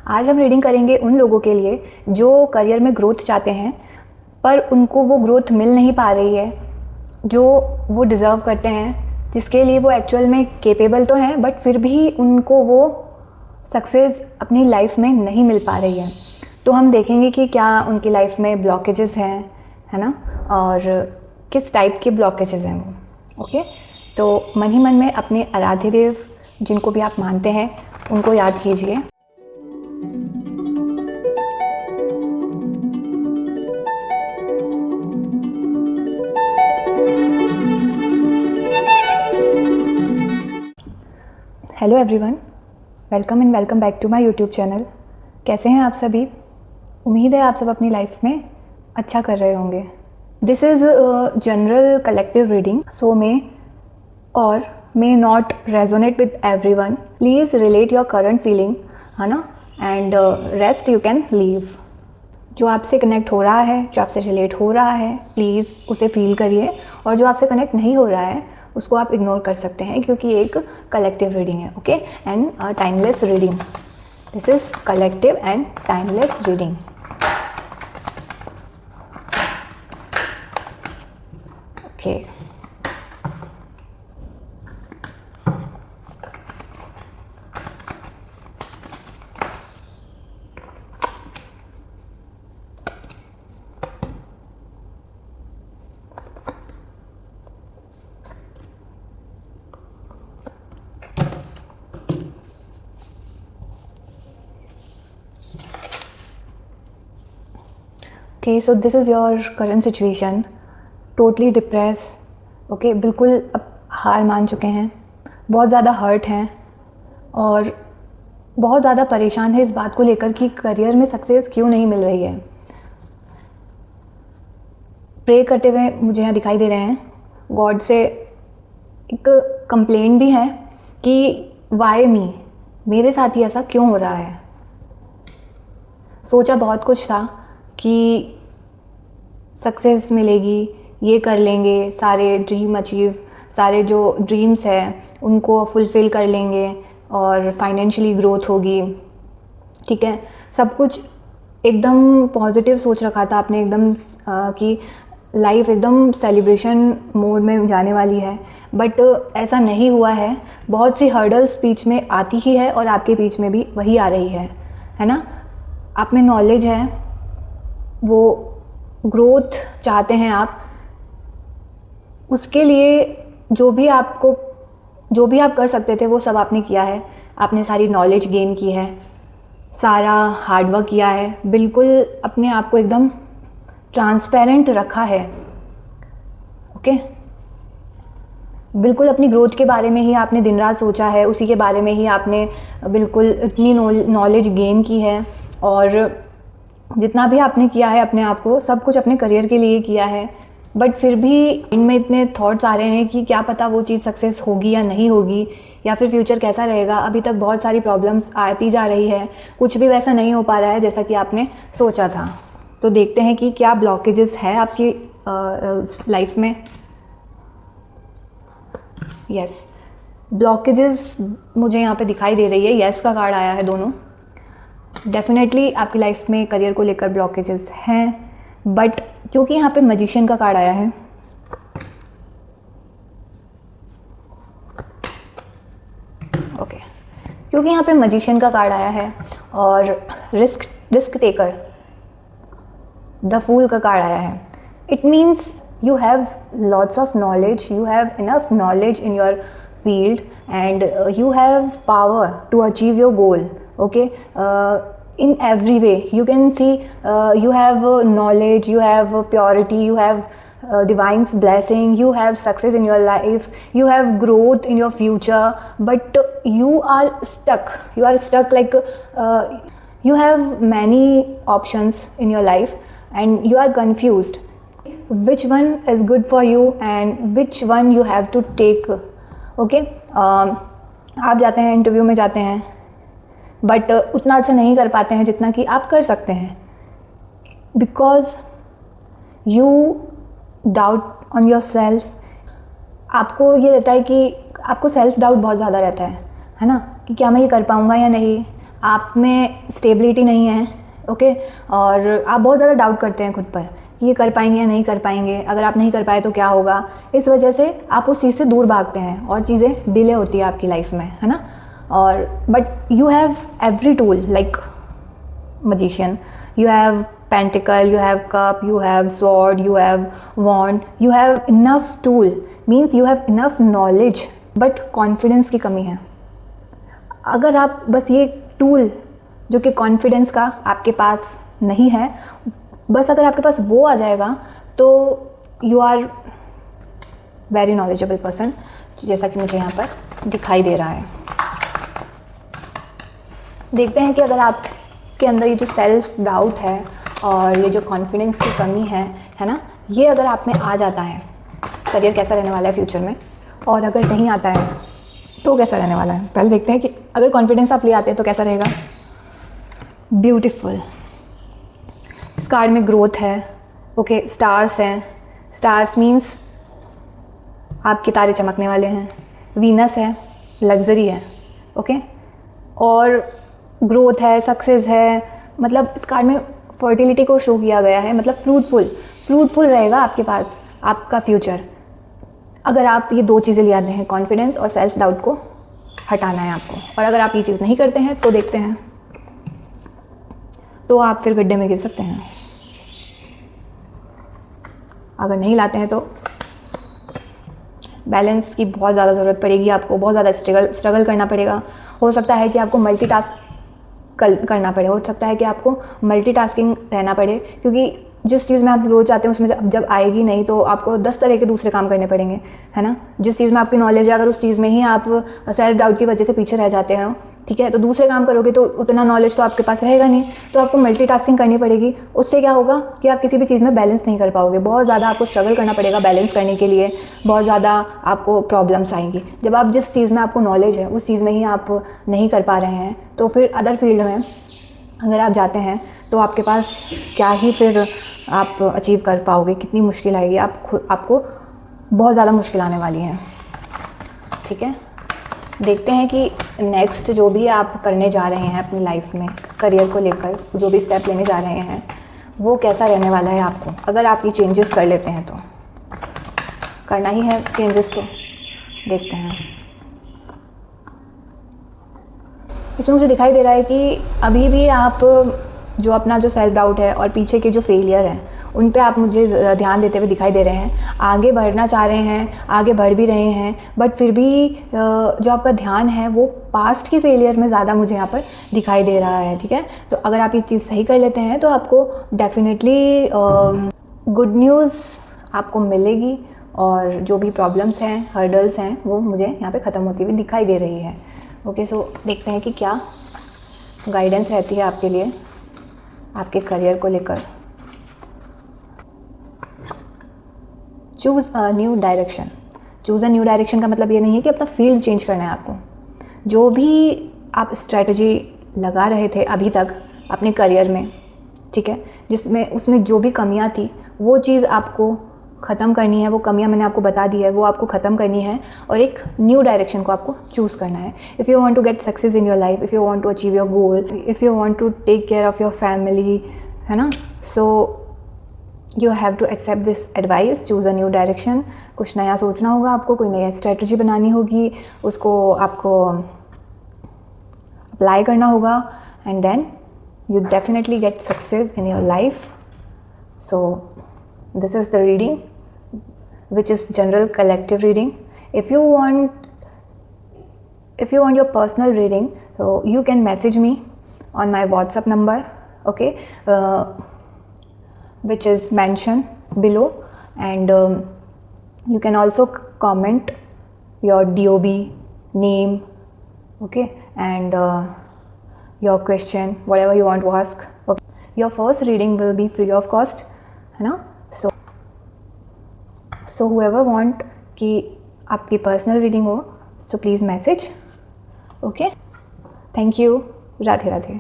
आज हम रीडिंग करेंगे उन लोगों के लिए जो करियर में ग्रोथ चाहते हैं पर उनको वो ग्रोथ मिल नहीं पा रही है जो वो डिज़र्व करते हैं, जिसके लिए वो एक्चुअल में केपेबल तो हैं बट फिर भी उनको वो सक्सेस अपनी लाइफ में नहीं मिल पा रही है। तो हम देखेंगे कि क्या उनकी लाइफ में ब्लॉकेजेस हैं, है ना, और किस टाइप के ब्लॉकेजेस हैं वो। ओके, तो मन ही मन में अपने आराध्य देव जिनको भी आप मानते हैं उनको याद कीजिए। Hello everyone, welcome and welcome back to my YouTube channel. कैसे हैं आप सभी? उम्मीद है आप सब अपनी लाइफ में अच्छा कर रहे होंगे। This is general collective reading, so may और may not resonate with everyone. Please relate your current feeling, है ना, and rest you can leave. जो आपसे कनेक्ट हो रहा है, जो आपसे रिलेट हो रहा है, प्लीज़ उसे फील करिए, और जो आपसे कनेक्ट नहीं हो रहा है उसको आप इग्नोर कर सकते हैं क्योंकि एक कलेक्टिव रीडिंग है। Okay, and timeless reading. This is collective and timeless reading. Okay, okay, so this is your current situation. Totally depress. Okay, बिल्कुल अब हार मान चुके हैं, बहुत ज़्यादा हर्ट हैं और बहुत ज़्यादा परेशान है इस बात को लेकर कि करियर में सक्सेस क्यों नहीं मिल रही है। प्रे करते हुए मुझे यहाँ दिखाई दे रहे हैं गॉड से। एक कंप्लेंट भी है कि वाई मी, मेरे साथ ही ऐसा क्यों हो रहा है। सोचा बहुत कुछ था कि सक्सेस मिलेगी, ये कर लेंगे, सारे ड्रीम अचीव, सारे जो ड्रीम्स हैं उनको फुलफ़िल कर लेंगे और फाइनेंशियली ग्रोथ होगी। ठीक है, सब कुछ एकदम पॉजिटिव सोच रखा था आपने, एकदम कि लाइफ एकदम सेलिब्रेशन मोड में जाने वाली है, बट ऐसा नहीं हुआ है। बहुत सी हर्डल्स बीच में आती ही है और आपके बीच में भी वही आ रही है ना। आप में नॉलेज है, वो ग्रोथ चाहते हैं आप, उसके लिए जो भी आप कर सकते थे वो सब आपने किया है। आपने सारी नॉलेज गेन की है, सारा हार्डवर्क किया है, बिल्कुल अपने आप को एकदम ट्रांसपेरेंट रखा है। ओके, बिल्कुल अपनी ग्रोथ के बारे में ही आपने दिन रात सोचा है, उसी के बारे में ही आपने बिल्कुल इतनी नॉलेज गेन की है, और जितना भी आपने किया है अपने आप को, सब कुछ अपने करियर के लिए किया है। बट फिर भी इनमें इतने थॉट्स आ रहे हैं कि क्या पता वो चीज़ सक्सेस होगी या नहीं होगी, या फिर फ्यूचर कैसा रहेगा। अभी तक बहुत सारी प्रॉब्लम्स आती जा रही है, कुछ भी वैसा नहीं हो पा रहा है जैसा कि आपने सोचा था। तो देखते हैं कि क्या ब्लॉकेजेस है आपकी लाइफ में। यस, ब्लॉकेजेस मुझे यहाँ पे दिखाई दे रही है। यस का कार्ड आया है दोनों। डेफिनेटली आपकी लाइफ में करियर को लेकर ब्लॉकेजेस हैं, बट क्योंकि यहाँ पे मैजिशियन का कार्ड आया है, ओके, क्योंकि यहाँ पे मैजिशियन का कार्ड आया है और रिस्क टेकर, द फूल का कार्ड आया है, it means you have lots of knowledge, you have enough knowledge in your field, and you have power to achieve your goal. Okay, in every way you can see you have knowledge, you have purity, you have divine's blessing, you have success in your life, you have growth in your future, but you are stuck like you have many options in your life and you are confused which one is good for you and which one you have to take. Okay, आप जाते हैं interview में जाते हैं but उतना अच्छा नहीं कर पाते हैं जितना कि आप कर सकते हैं, because you doubt on your self. आपको ये रहता है कि आपको सेल्फ डाउट बहुत ज़्यादा रहता है ना, कि क्या मैं ये कर पाऊँगा या नहीं, आप में स्टेबिलिटी नहीं है, ओके, और आप बहुत ज़्यादा डाउट करते हैं खुद पर कि ये कर पाएंगे या नहीं कर पाएंगे, अगर आप नहीं कर पाए तो क्या होगा। इस वजह से आप उस चीज़ से दूर भागते हैं और चीज़ें डिले होती है आपकी लाइफ में, है ना। और but you have every tool like magician. You have pentacle, you have cup, you have sword, you have wand, you have enough tool, means you have enough knowledge, but confidence की कमी है। अगर आप बस ये टूल जो कि confidence का आपके पास नहीं है, बस अगर आपके पास वो आ जाएगा तो you are very knowledgeable person, जैसा कि मुझे यहाँ पर दिखाई दे रहा है। देखते हैं कि अगर आप के अंदर ये जो सेल्फ डाउट है और ये जो कॉन्फिडेंस की कमी है ना, ये अगर आप में आ जाता है, करियर कैसा रहने वाला है फ्यूचर में, और अगर नहीं आता है तो कैसा रहने वाला है। पहले देखते हैं कि अगर कॉन्फिडेंस आप ले आते हैं तो कैसा रहेगा। ब्यूटीफुल, इस कार्ड में ग्रोथ है, ओके, स्टार्स हैं, स्टार्स मीन्स आपके तारे चमकने वाले हैं, वीनस है, लग्जरी है, ओके, और ग्रोथ है, सक्सेस है, मतलब इस कार्ड में फर्टिलिटी को शो किया गया है, मतलब फ्रूटफुल रहेगा आपके पास आपका फ्यूचर, अगर आप ये दो चीज़ें ले आते हैं, कॉन्फिडेंस और सेल्फ डाउट को हटाना है आपको। और अगर आप ये चीज़ नहीं करते हैं तो देखते हैं, तो आप फिर गड्ढे में गिर सकते हैं। अगर नहीं लाते हैं तो बैलेंस की बहुत ज़्यादा ज़रूरत पड़ेगी आपको, बहुत ज़्यादा स्ट्रगल करना पड़ेगा। हो सकता है कि आपको मल्टीटास्क करना पड़े, हो सकता है कि आपको मल्टीटास्किंग रहना पड़े, क्योंकि जिस चीज़ में आप रोज चाहते हैं उसमें जब आएगी नहीं तो आपको 10 तरह के दूसरे काम करने पड़ेंगे, है ना। जिस चीज़ में आपकी नॉलेज है, अगर उस चीज़ में ही आप सेल्फ डाउट की वजह से पीछे रह जाते हैं, ठीक है, तो दूसरे काम करोगे तो उतना नॉलेज तो आपके पास रहेगा नहीं, तो आपको मल्टीटास्किंग करनी पड़ेगी। उससे क्या होगा कि आप किसी भी चीज़ में बैलेंस नहीं कर पाओगे, बहुत ज़्यादा आपको स्ट्रगल करना पड़ेगा बैलेंस करने के लिए, बहुत ज़्यादा आपको प्रॉब्लम्स आएंगी। जब आप जिस चीज़ में आपको नॉलेज है उस चीज़ में ही आप नहीं कर पा रहे हैं, तो फिर अदर फील्ड में अगर आप जाते हैं तो आपके पास क्या ही फिर आप अचीव कर पाओगे, कितनी मुश्किल आएगी, आपको बहुत ज़्यादा मुश्किल आने वाली है, ठीक है। देखते हैं कि नेक्स्ट जो भी आप करने जा रहे हैं अपनी लाइफ में, करियर को लेकर जो भी स्टेप लेने जा रहे हैं वो कैसा रहने वाला है आपको। अगर आप ये चेंजेस कर लेते हैं, तो करना ही है चेंजेस, तो देखते हैं। इसमें मुझे दिखाई दे रहा है कि अभी भी आप जो अपना जो सेल्फ डाउट है और पीछे के जो फेलियर हैं उन पे आप मुझे ध्यान देते हुए दिखाई दे रहे हैं। आगे बढ़ना चाह रहे हैं, आगे बढ़ भी रहे हैं, बट फिर भी जो आपका ध्यान है वो पास्ट के फेलियर में ज़्यादा मुझे यहाँ पर दिखाई दे रहा है, ठीक है। तो अगर आप ये चीज़ सही कर लेते हैं तो आपको डेफिनेटली गुड न्यूज़ आपको मिलेगी, और जो भी प्रॉब्लम्स हैं, हर्डल्स हैं, वो मुझे यहाँ पे ख़त्म होती हुई दिखाई दे रही है। ओके, सो देखते हैं कि क्या गाइडेंस रहती है आपके लिए आपके करियर को लेकर। Choose a new direction. Choose a new direction का मतलब ये नहीं है कि अपना फील्ड चेंज करना है आपको। जो भी आप स्ट्रैटेजी लगा रहे थे अभी तक अपने करियर में, ठीक है, जिसमें उसमें जो भी कमियां थी वो चीज़ आपको ख़त्म करनी है। वो कमियां मैंने आपको बता दी है, वो आपको ख़त्म करनी है और एक न्यू डायरेक्शन को आपको चूज़ करना है। If you want to get success in your life, if you want to achieve your goal, if you want to take care of your family, है ना, so you have to accept this advice, choose a new direction. कुछ नया सोचना होगा आपको, कोई नई strategy बनानी होगी, उसको आपको अप्लाई करना होगा, and then you definitely get success in your life. So this is the reading, which is general collective reading. If you want your personal reading, so you can message me on my WhatsApp number, okay, which is mentioned below, and you can also comment your DOB name, okay, and your question, whatever you want to ask. Okay. Your first reading will be free of cost, है ना। So whoever want कि आपकी personal reading हो, so please message. Okay. Thank you. Radhe Radhe.